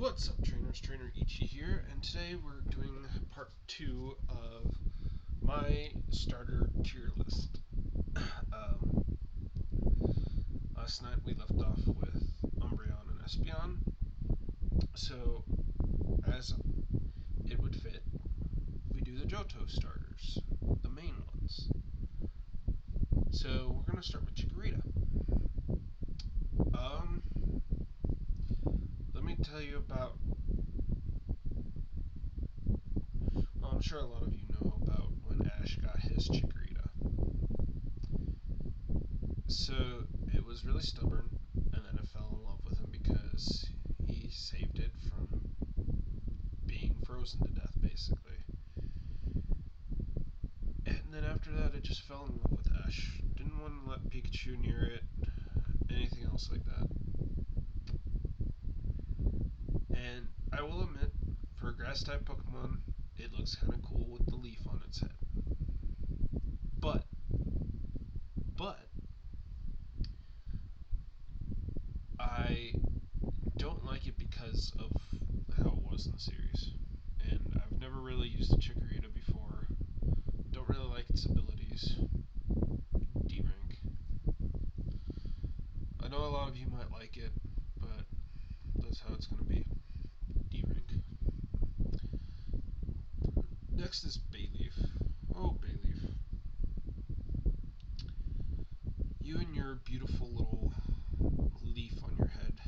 What's up, trainers? Trainer Ichi here, and today we're doing part 2 of my starter tier list. Last night we left off with Umbreon and Espeon, so as it would fit, we do the Johto starters, the main ones. So we're going to start with Chikorita. Let me tell you about... Well, I'm sure a lot of you know about when Ash got his Chikorita. So it was really stubborn, and then I fell in love with him because he saved it from being frozen to death, basically. And then after that, I just fell in love with Ash. Didn't want to let Pikachu near it, anything else like that. And I will admit, for a grass-type Pokemon, it looks kind of cool with the leaf on its head. But, I don't like it because of how it was in the series. And I've never really used a Chikorita before. Don't really like its abilities. D rank. I know a lot of you might like it, but that's how it's going to be. D rank. Next is Bayleaf. Oh, Bayleaf. You and your beautiful little leaf on your head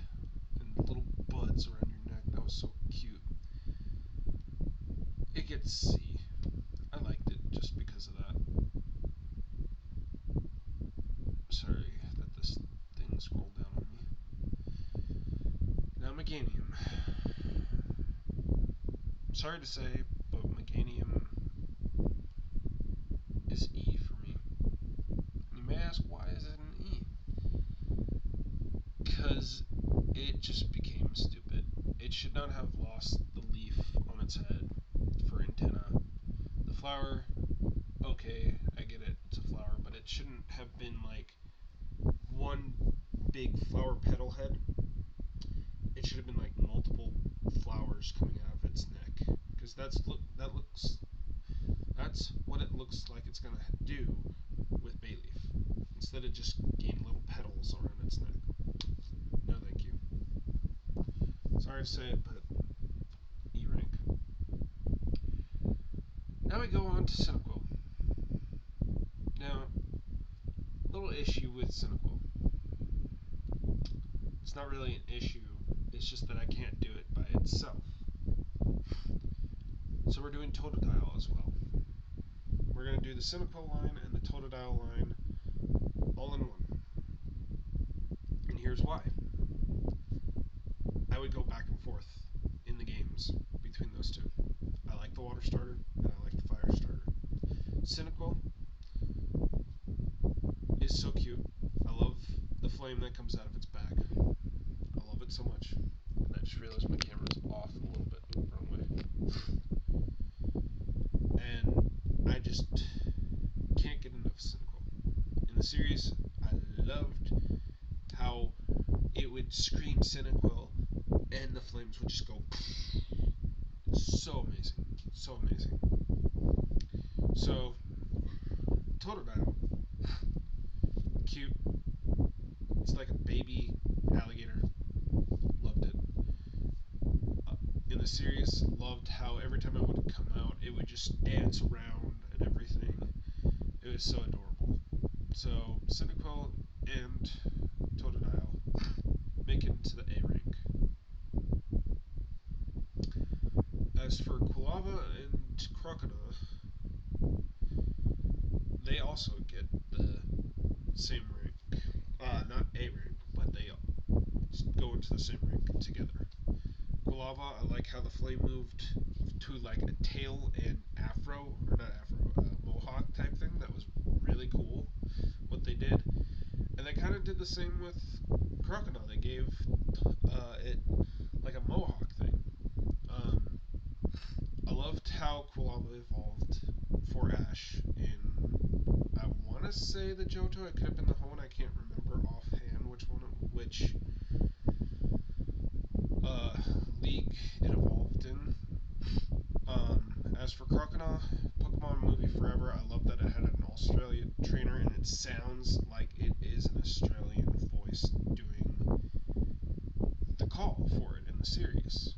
and little buds around your neck. That was so cute. It gets C. I liked it just because of that. Sorry that this thing scrolled down on me. Now Meganium. Sorry to say, but Meganium is E for me. You may ask, why is it an E? Because it just became stupid. It should not have lost the leaf on its head for antenna. The flower, okay, I get it, it's a flower, but it shouldn't have been like one big flower petal head. It should have been like multiple flowers coming out of its neck, because that's what it looks like it's gonna do with Bayleaf, instead of just getting little petals around its neck. No, thank you. Sorry to say it, but E rank. Now we go on to Cyndaquil. Now, little issue with Cyndaquil. It's not really an issue, it's just that I can't do it by itself. So we're doing Totodile as well. We're going to do the Cyndaquil line and the Totodile line all in one. And here's why. I would go back and forth in the games between those two. I like the water starter and I like the fire starter. Cyndaquil is so cute. I love the flame that comes out of its back. I love it so much. And I just realized my camera's off a little bit. Ooh, wrong way. And I just can't get enough Cyndaquil. In the series, I loved how it would scream Cyndaquil and the flames would just go. So amazing. So amazing. So, Totodile. Cute. It's like a baby alligator. Loved it. In the series, loved how every time it would come out, it would just dance around and everything. It was so adorable. So, Cyndaquil and Totodile make it into the A rank. As for Quilava and Crocodile, they also get the same rank. Not A rank, but they go into the same rank together. Quilava, I like how the flame moved to like a tail and afro, or not afro, mohawk type thing. That was really cool what they did. And they kind of did the same with Crocodile. They gave it like a mohawk thing. I loved how Quilava evolved for Ash in, I want to say the Johto. It could have been the Hoenn. I can't remember offhand which league it evolved in. As for Crocodile, Pokemon movie forever. I love that it had an Australian trainer, and it sounds like it is an Australian voice doing the call for it in the series.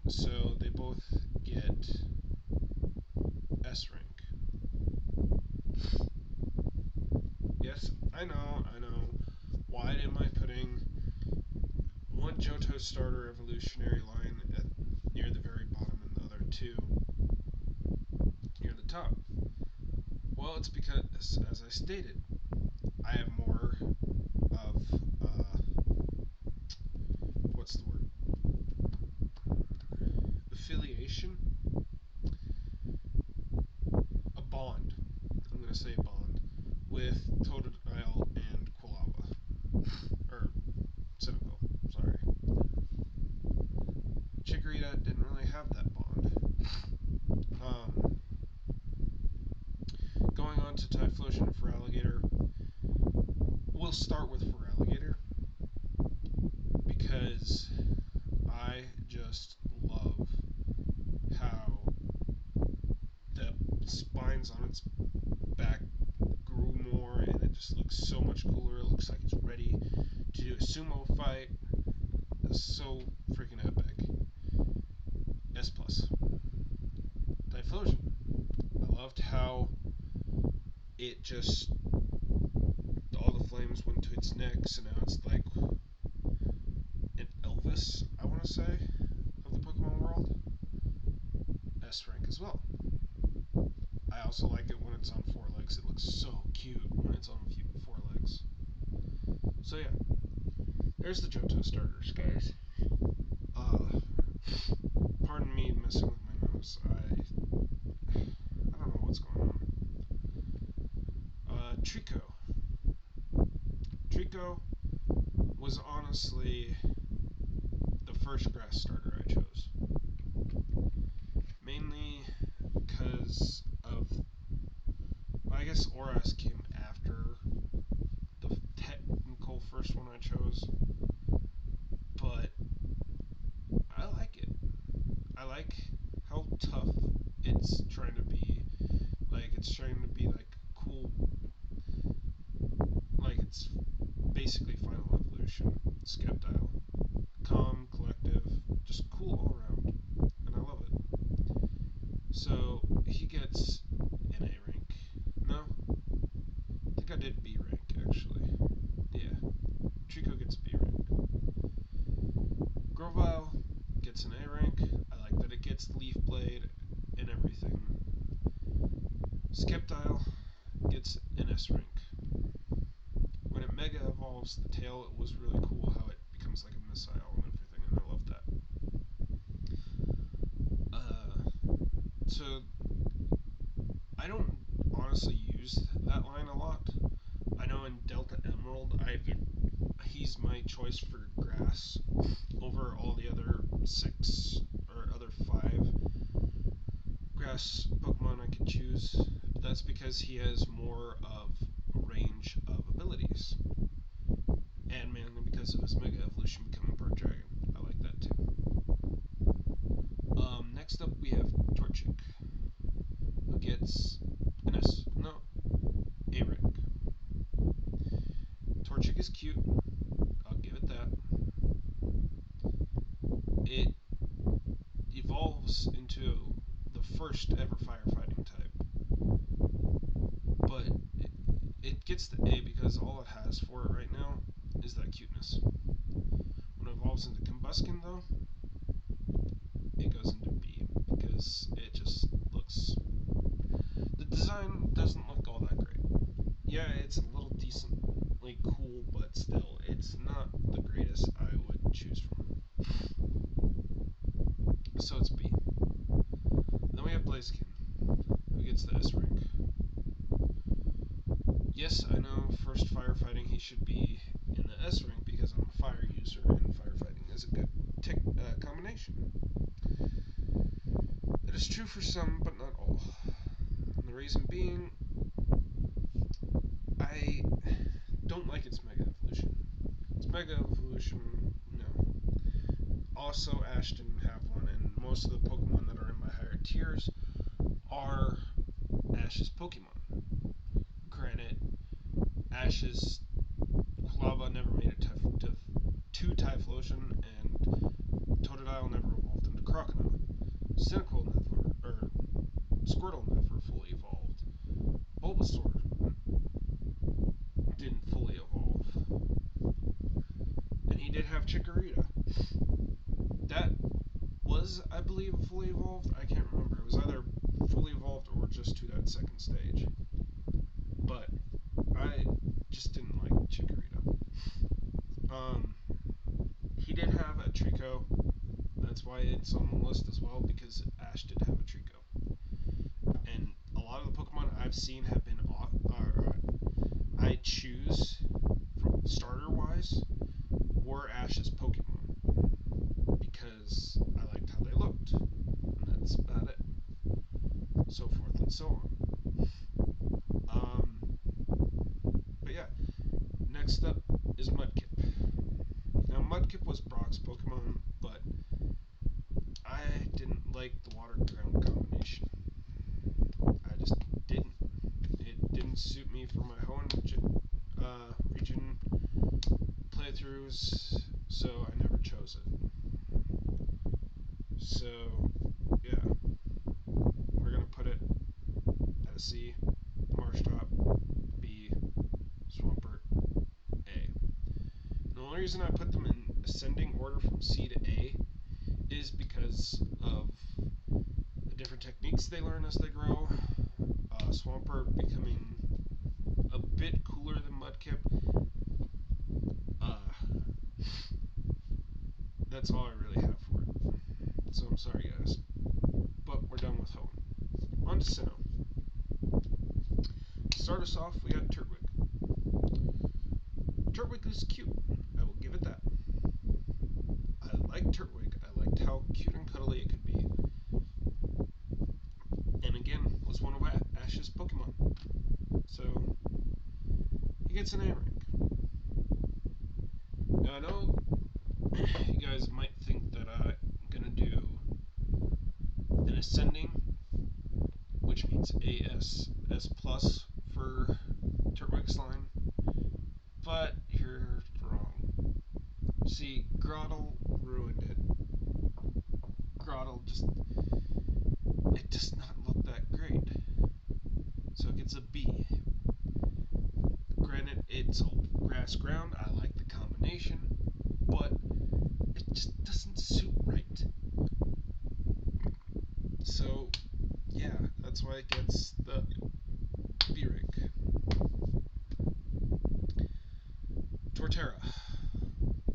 So they both get S rank. Yes, I know. Why am I putting one Johto starter evolutionary line at near the very bottom and the other two near the top? Well, it's because, as I stated, I have more of what's the word? Affiliation, a bond. I'm gonna say a bond with Totodile and Quilava, or Cynical. Sorry, Chikorita didn't really have that bond. Um, Going on to Typhlosion for Alligator, we'll start with Feraligatr because I just love how the spines on its back grew more and it just looks so much cooler. It looks like it's ready to do a sumo fight. It's so freaking epic. S plus. Typhlosion. I loved how it just all the flames went to its neck, so now it's like an Elvis, I want to say, of the Pokemon world. S rank as well. I also like it when it's on four legs. It looks so cute when it's on four legs. So yeah, there's the Johto starters, guys. Pardon me messing with my nose. I don't know what's going on. Trico. Trico was honestly the first grass starter I chose. Mainly because of, I guess Oras came after the technical first one I chose, but I like it. I like how tough it's trying to be. Like, it's trying to be like cool, like it's basically Final Evolution, Skeptile. Calm, collective, just cool all around, and I love it. So he gets an A rank. No, I think I did B rank actually. Yeah, Trico gets B rank. Grovyle gets an A rank. I like that it gets Leaf Blade and everything. Skeptile gets an S rank. When it Mega evolves the tail, it was really cool how it becomes like a missile and everything, and I love that. So I don't honestly use that line a lot. I know in Delta Emerald, he's my choice for grass over all the other 6 or other 5 grass Pokemon I could choose. But that's because he has more of a range of abilities. And mainly because of his Mega Evolution becoming part Dragon. I like that too. Next up we have Torchic, who gets an S. No, A rank. Torchic is cute. I'll give it that. It evolves into the first ever firefighting type, but it gets the A because all it has for it right now is that cuteness. When it evolves into Combuskin, though, it goes into B because it just looks. The design doesn't look all that great. Yeah, it's a little decently cool, but still, it's not the greatest I would choose from. So it's B. Then we have Blaziken, who gets the S rank. Yes, I know, first firefighting he should be in the S rank because I'm a fire user and firefighting is a good combination. That is true for some, but not all. And the reason being, I don't like its Mega Evolution. Its Mega Evolution, no. also Ash didn't have one, and most of the Pokemon that are in my higher tiers are Ash's Pokemon. Granted, Ash's Quilava never made it to Typhlosion, and Totodile never evolved into Crocodile. Cyndaquil never, or Squirtle never fully evolved. Bulbasaur didn't fully evolve. And he did have Chikorita. That was, I believe, fully evolved. I can't remember. It was either fully evolved or just to that second stage. But I just didn't like Chikorita. He did have a Trico. That's why it's on the list as well, because Ash did have a Trico. And a lot of the Pokemon I've seen have been I choose from starter wise were Ash's Pokemon because I liked how they looked, and that's about it. So forth and so on. But yeah, next up is Mudkip. Now Mudkip was Brock's Pokemon, but I didn't like the water ground combination. I just didn't. It didn't suit me for my Hoenn region playthroughs, so I never chose it. So, yeah. We're going to put it at a C, Marshtomp, B, Swampert, A. The only reason I put them in ascending order from C to A is because of the different techniques they learn as they grow. Swampert becoming a bit cooler than Mudkip. That's all I really have for it. So I'm sorry, guys. But we're done with Hoenn. On to Sinnoh. To start us off, we got Turtwig. Turtwig is cute. I will give it that. I liked Turtwig. I liked how cute and cuddly it could be. And again, was one of Ash's Pokemon. So, he gets an A rank. Now, I know you guys might think that I'm going to do an ascending, which means AS, S plus for Turtwig's line, but you're wrong. See, Grottle ruined it. Grottle it does not look that great. So it gets a B. Granted, it's a grass ground, I like the combination, but it just doesn't suit right. So, yeah, that's why it gets the B rank. Torterra.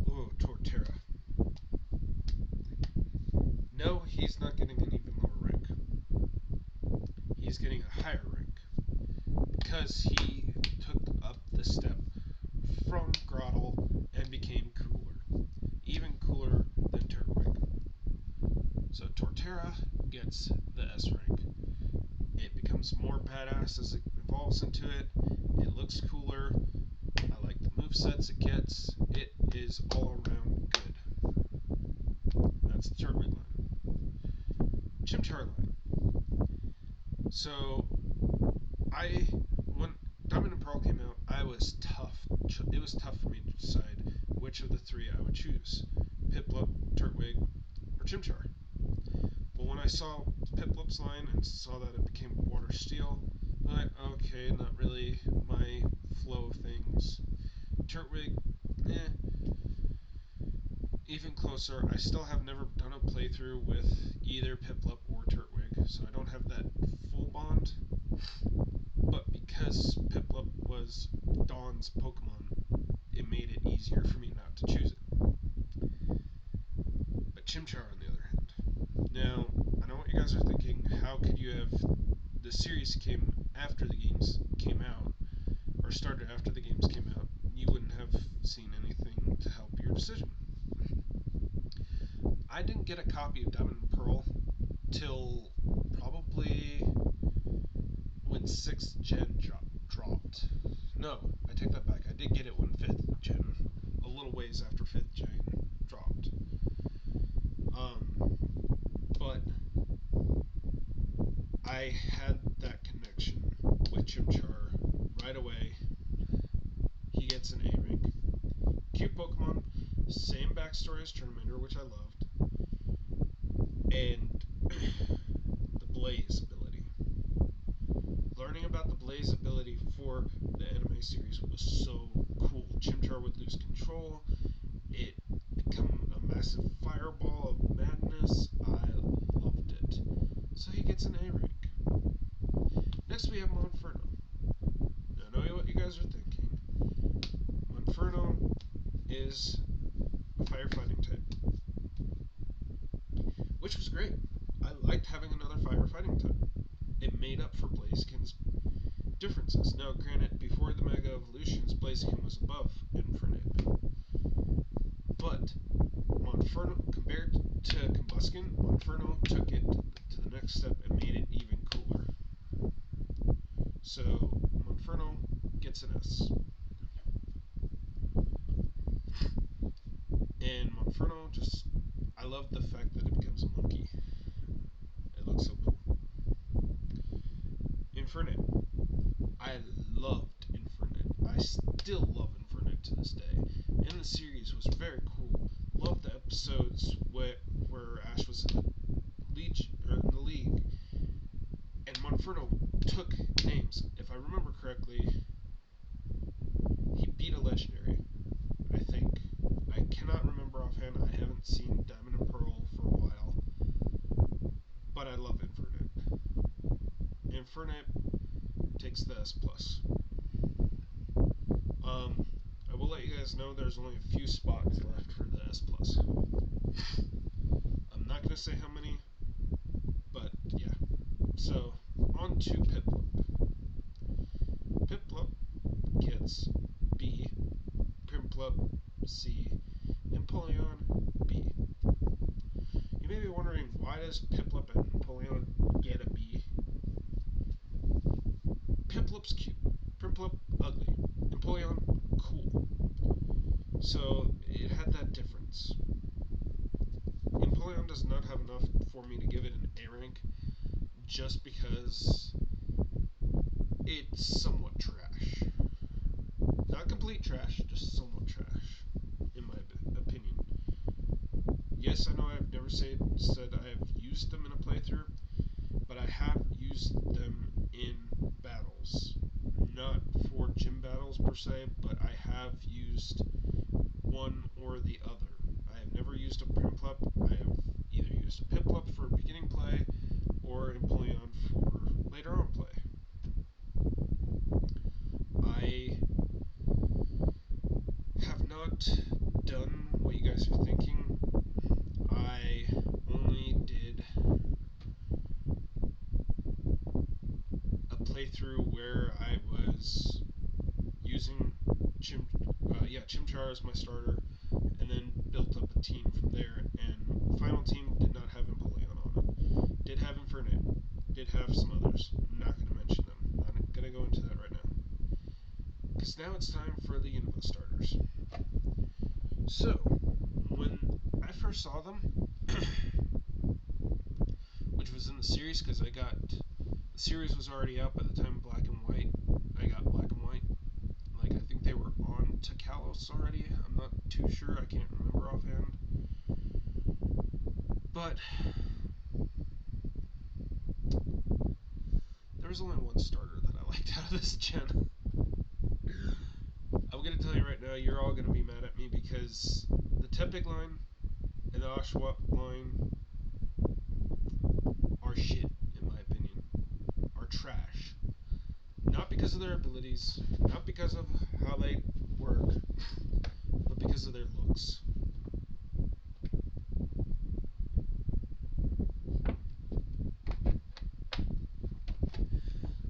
Ooh, Torterra. No, he's not getting an even lower rank. He's getting a higher rank because he took up the step from Grottle and became cooler. Even cooler than Turtwig. So Torterra gets the S rank. It becomes more badass as it evolves into it. It looks cooler. I like the movesets it gets. It is all around good. That's the Turtwig line. Chimchar line. So, when Diamond and Pearl came out, I was tough. It was tough for me to decide which of the three I would choose: Piplup, Turtwig, or Chimchar. Well, when I saw Piplup's line and saw that it became Water Steel, I'm like, okay, not really my flow of things. Turtwig, eh. Even closer, I still have never done a playthrough with either Piplup or Turtwig, so I don't have that full bond. But because Piplup was Dawn's Pokemon, it made it easier for me not to choose it. But Chimchar, on the other hand. Now, I know what you guys are thinking. How could you have... The series came after the games came out, or started after the games came out. You wouldn't have seen anything to help your decision. I didn't get a copy of Diamond and Pearl till probably when 6th gen dropped. No, I take that back. I did get it when 5th gen, a little ways after 5th gen dropped. I had that connection with Chimchar right away. He gets an A rank. Cute Pokemon, same backstory as Charmander, which I loved, and the Blaze ability. Learning about the Blaze ability for the anime series was so cool. Chimchar would lose control, it become a massive fireball of madness. I loved it. So he gets an A rank. Next we have Monferno. Now I know what you guys are thinking. Monferno is a firefighting type, which was great. I liked having another firefighting type. It made up for Blaziken's differences. Now, granted, before the Mega Evolutions, Blaziken was above Infernape. But Monferno, compared to Combusken, Monferno took it to the next step and made it even cooler. So, Monferno gets an S. And Monferno just, I love the fact that it becomes a monkey. It looks so cool. Infernape. I loved Infernape. I still love Infernape to this day. And the series was very cool. Loved the episodes where Ash was in the league, and Monferno took names. If I remember correctly, he beat a legendary, I think. I cannot remember offhand. I haven't seen Diamond and Pearl for a while, but I love Infernape. Infernape takes the S+. I will let you guys know there's only a few spots left for the S+. I'm not going to say how many, but yeah. So, on to Piplup. Piplup gets B, Primplup C, and Empoleon B. You may be wondering, why does Piplup and Empoleon get a B? Piplup's cute, Primplup ugly, Empoleon cool. So it had that difference. Empoleon does not have enough for me to give it an A rank, just because it's somewhat trash. Not complete trash, just somewhat trash, in my opinion. Yes, I know I've never said I have used them in a playthrough, but I have used them in battles. Not for gym battles per se, but I have used one or the other. I have never used a Primplup. I have either used a Piplup for beginning play or Empoleon for later on play. I have not done what you guys are thinking. I only did a playthrough where I was using Chimchar as my starter, and then built up a team from there, and final team did not have Empoleon on it. Did have Infernape. Did have some others. I'm not going to mention them. Not going to go into that right now. Because now it's time for the Unova starters. So, when I first saw them, which was in the series, because the series was already out by the time Black and White. I got Black and White. Like, I think they were on to Kalos already. I'm not too sure. I can't remember offhand. But there was only one starter that I liked out of this gen. I'm going to tell you right now, you're all going to be mad at me, because the Tepig line and the Oshawott line are shit, in my opinion. Are trash. Not because of their abilities, not because of how they work, but because of their looks.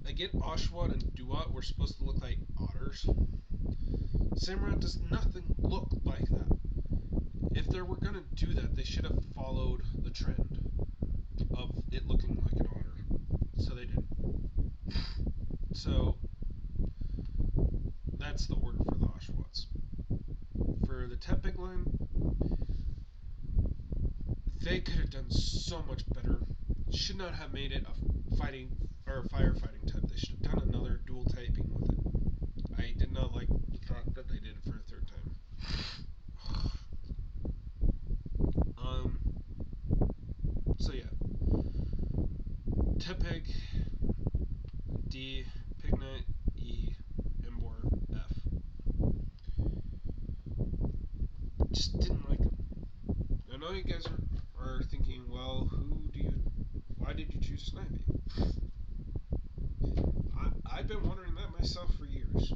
I get Oshawott and Duat were supposed to look like otters. Samurott does nothing look like that. If they were going to do that, they should have followed the trend of it looking like an otter. So they didn't. So that's the order for the Oshawotts. For the Tepig line, they could have done so much better. Should not have made it a fighting or firefighting type. They should have done another dual typing with it. I did not like the fact that they did it for a third time. Um. So yeah, Tepig, D, Pignet, E, Embor, F. Just didn't like them. I know you guys are thinking, well, why did you choose Snivy? I've been wondering that myself for years.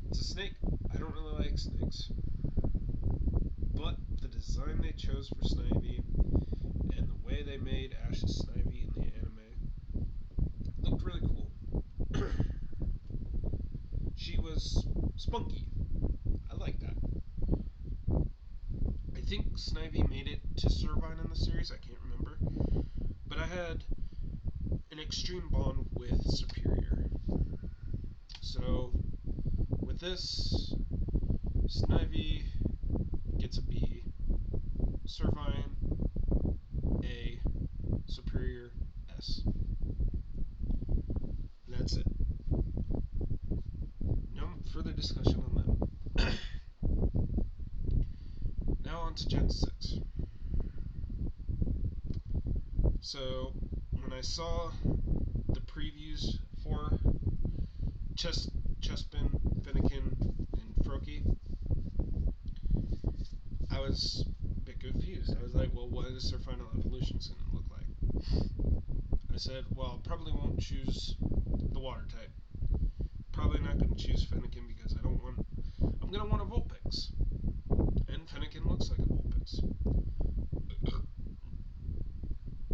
It's a snake. I don't really like snakes. But the design they chose for Snivy and the way they made Ash's Snivy in the anime looked really cool. She was spunky. I like that. I think Snivy made it to Servine in the series, I can't remember. But I had an extreme bond with Superior. So, with this, Snivy gets a B, Servine A, Superior S. And that's it. No further discussion on them. Now on to Gen 6. So, when I saw the previews for Chespin, Fennekin, and Froakie, I was a bit confused. I was like, well, what is their final evolutions going to look like? I said, well, probably won't choose the water type. Probably not going to choose Fennekin because I'm going to want a Vulpix. And Fennekin looks like a Vulpix.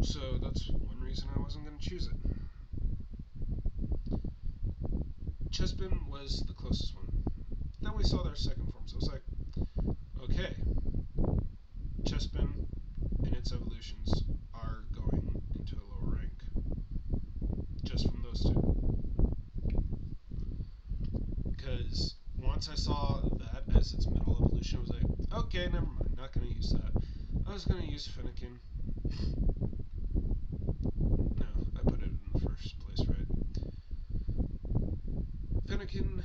So that's one reason I wasn't going to choose it. Chespin was the closest one. Then we saw their second forms. I was like, okay, Chespin and its evolutions are going into a lower rank. Just from those two. Because once I saw that as its middle evolution, I was like, okay, never mind, not going to use that. I was going to use Fennekin. No, I put it in the first place, right? Fennekin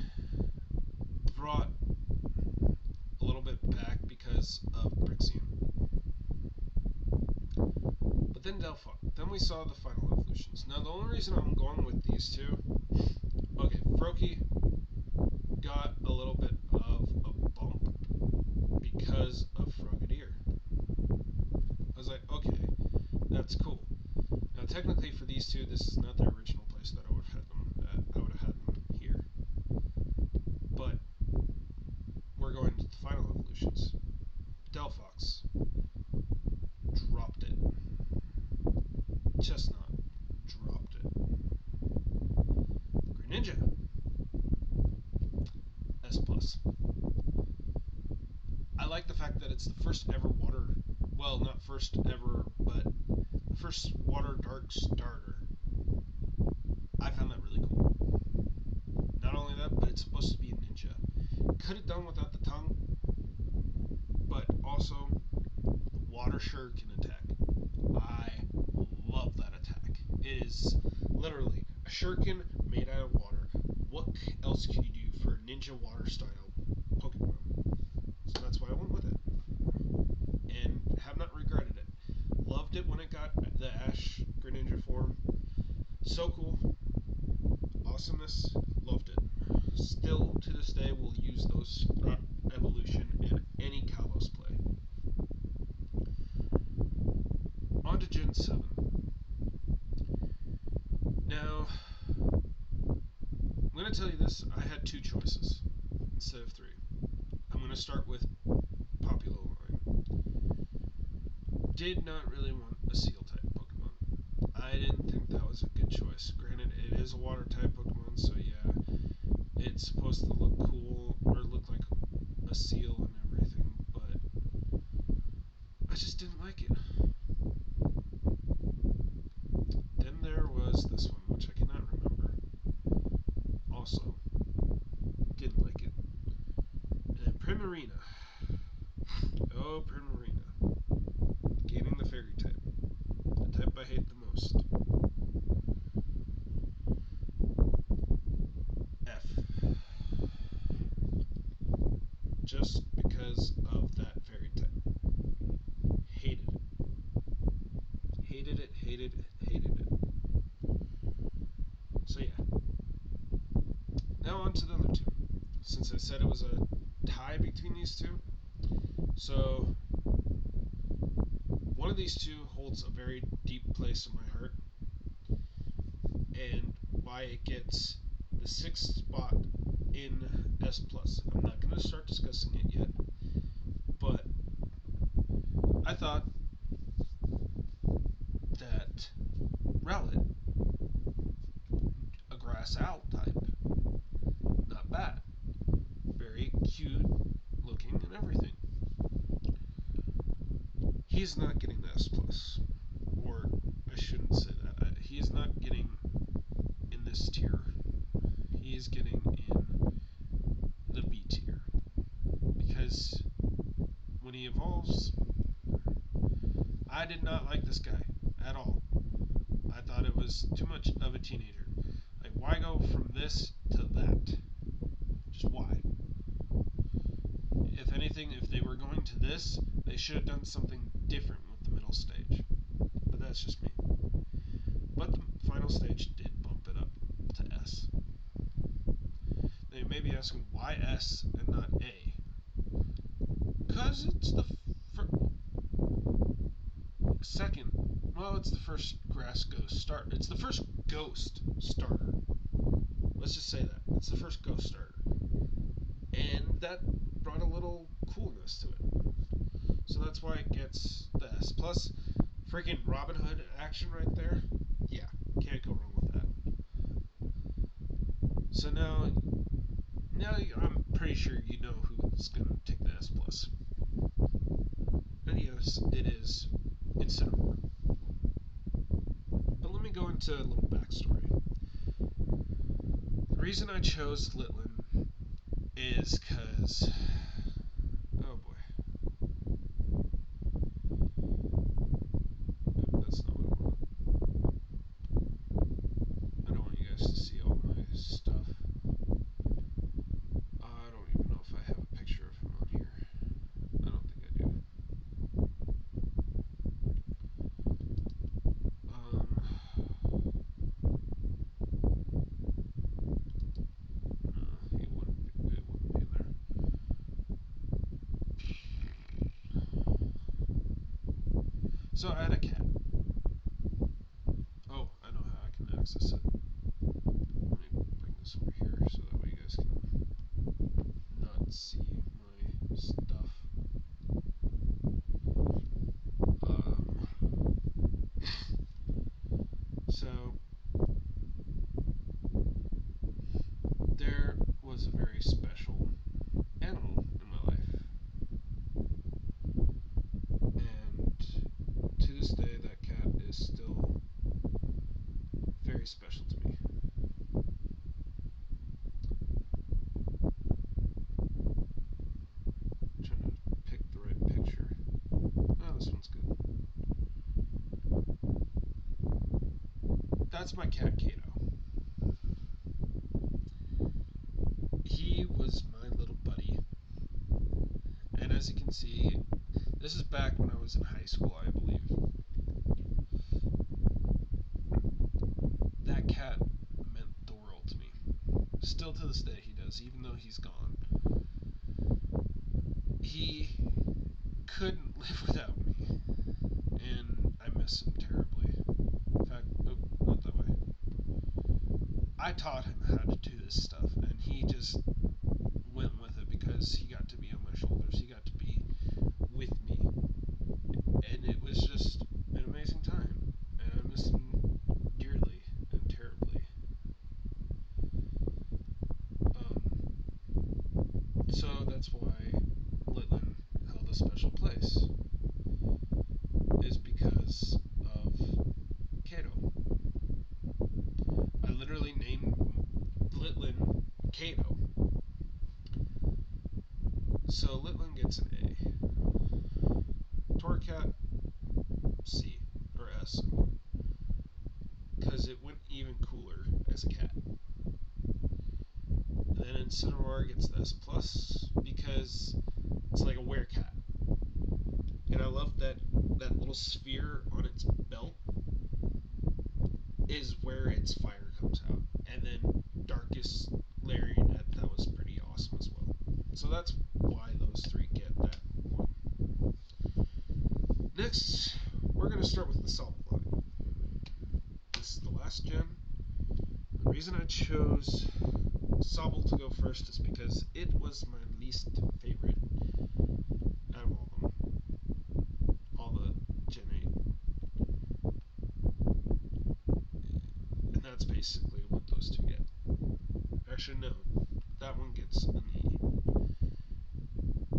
brought a little bit back because of Brixian. But then Delphox. Then we saw the final evolutions. Now, the only reason I'm going with these two, okay, Froakie got a little bit of a bump because of Frogadier. I was like, okay, that's cool. Now, technically, for these two, this is not the original place that I would have had them at. I would have had them here. But we're going to the final evolutions. Delphox dropped it. Chestnut dropped it. Greninja S+. I like the fact that it's the first ever water, well, not first ever, but the first water dark starter. I found that really cool. Not only that, but it's supposed to be a ninja. Could have done without the tongue, but also water sure can attack. I love that attack. It is literally a shuriken made out of water. What else can you do for a ninja water style Pokemon? So that's why I went with it. And have not regretted it. Loved it when it got the Ash Greninja form. So cool. Awesomeness. Loved it. Still to this day will use those evolution in any Kalos play. On to Gen 7. Now, I'm going to tell you this. I had two choices instead of three. I'm going to start with Popular Line. Did not really want a Seal type Pokemon. I didn't think that was a good choice. Granted, it is a Water type Pokemon, so yeah, it's supposed to look cool or look like a seal and everything, but I just didn't like it. Then there was this one, which I cannot remember. Also, didn't like it. And then Primarina. Oh, Primarina. Gaining the Fairy type. The type I hate the most. I said it was a tie between these two. So one of these two holds a very deep place in my heart, and why it gets the 6th spot in S plus. I'm not going to start discussing it yet, but I thought that Rowlet, a grass owl type, not bad, very cute looking and everything. He's not getting the S plus, or I shouldn't say that. He is not getting in this tier. He is getting in the B tier because when he evolves, I did not like this guy at all. I thought it was too much of a teenager. Like, why go from this to that? Just why? If anything, if they were going to this, they should have done something different with the middle stage. But that's just me. But the final stage did bump it up to S. Now you may be asking, why S and not A? Because it's the second, well, it's the first grass ghost start. It's the first ghost starter. Let's just say that. It's the first ghost starter. And that brought a little coolness to it. So that's why it gets the S. Plus, freaking Robin Hood action right there. Yeah, can't go wrong with that. So now I'm pretty sure you know who's going to take the S plus. And yes, it is Incineroar. But let me go into a little backstory. The reason I chose Litlin is because, oh boy, that's not what I want. I don't want you guys to see all my stuff. I don't even know if I have a picture of him on here. I don't think I do. No, it wouldn't be in there. So I had a cat. Oh, I know how I can access it. Let me bring this over here so that way you guys can not see my stuff. So there was a very special animal in my life, and to this day that cat is still very special to me. I'm trying to pick the right picture. Oh, this one's good. That's my cat Kato. He was my little buddy, and as you can see, this is back when I was in high school, I believe. That cat meant the world to me. Still to this day he does, even though he's gone. He couldn't live without me, and I miss him terribly. In fact, oh, not that way. I taught him how to do this stuff, and he just went with it because he got to be on my shoulders. He got to be with me, and it was just an amazing time, and I miss him dearly and terribly. So that's why Litlin held a special place, is because of Kato. I literally named Litlin Kato. So Litlin gets an A. Torcat, C. Or S, I mean. Because it went even cooler as a cat. And then Incineroar gets the S plus because it's like a werecat. And I love that that little sphere on its belt is where its fire comes out. And then Darkest Larianet, that was pretty awesome as well. Next, we're going to start with the Sobble line. This is the last gen. The reason I chose Sobble to go first is because it was my least favorite out of all of them. All the Gen 8. And that's basically what those two get. Actually, no. That one gets an E.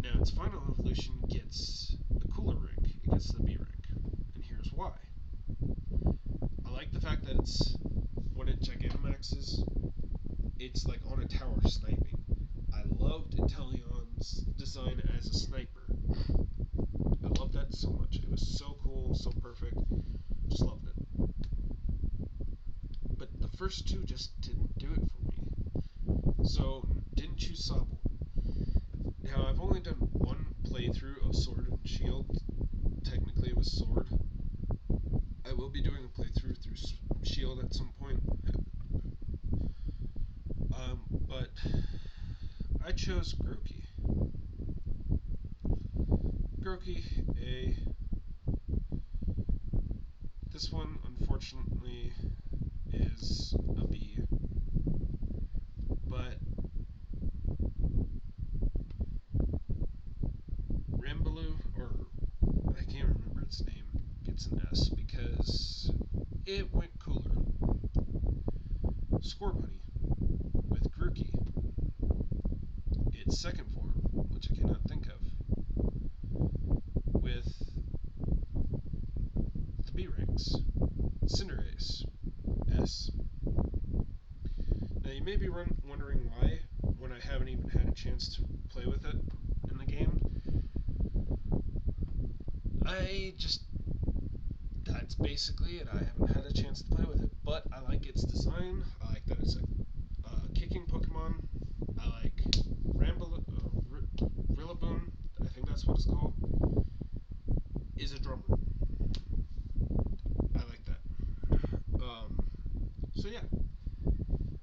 Now, its final evolution gets a cooler rank. It gets the B rank. And here's why. I like the fact that when it Gigantamaxes, it's like on a tower sniping. I loved Inteleon's design as a sniper. I loved that so much. It was so cool, so perfect. Just loved it. But the first two just didn't do it for me. So, didn't choose Sobble. Now, I've only done one playthrough of Sword and Shield. Technically, it was Sword. I will be doing a playthrough through Shield at some point. But I chose Grookey. Grookey, this one, unfortunately, is a B. But Rambaloo, or I can't remember its name, gets an S because it went cooler. Scorbunny with Grookey. Its second form, which I cannot think of, with the B ranks. Cinderace, S. Now you may be wondering why, when I haven't even had a chance to play with it in the game. That's basically it. I haven't had a chance to play with it, but I like its design. I like that it's a kicking Pokemon. I like Rillaboom, I think that's what it's called, is a drummer. I like that. So yeah,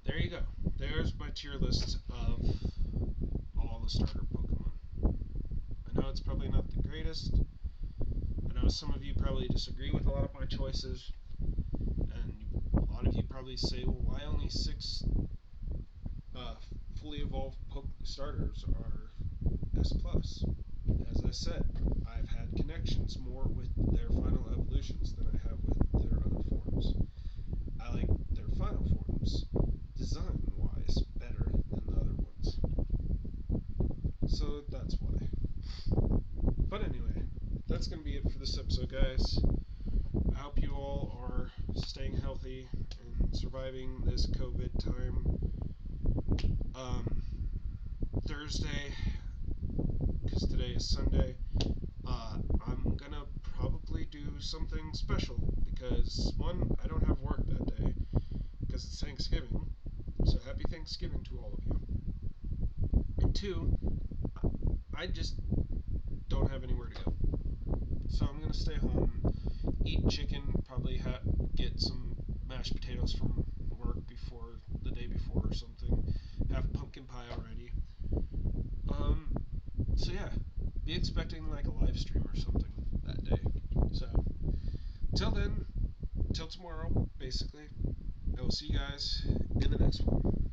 there you go. There's my tier list of all the starter Pokemon. I know it's probably not the greatest. I know some of you probably disagree with a lot of my choices, and a lot of you probably say, well, why only 6 fully evolved starters are S+. As I said, I've had connections more with their final evolutions than I have with their other forms. I like their final forms, design-wise, better than the other ones. So that's why. But anyway, that's going to be it for this episode, guys. I hope you all are staying healthy and surviving this COVID time. Thursday, because today is Sunday, I'm gonna probably do something special because, one, I don't have work that day because it's Thanksgiving, so happy Thanksgiving to all of you. And two, I just don't have anywhere to go. So I'm gonna stay home, eat chicken, probably get some mashed potatoes from work before the day before or something, have pumpkin pie already. So yeah, be expecting like a live stream or something that day. So, till then, till tomorrow, basically, I will see you guys in the next one.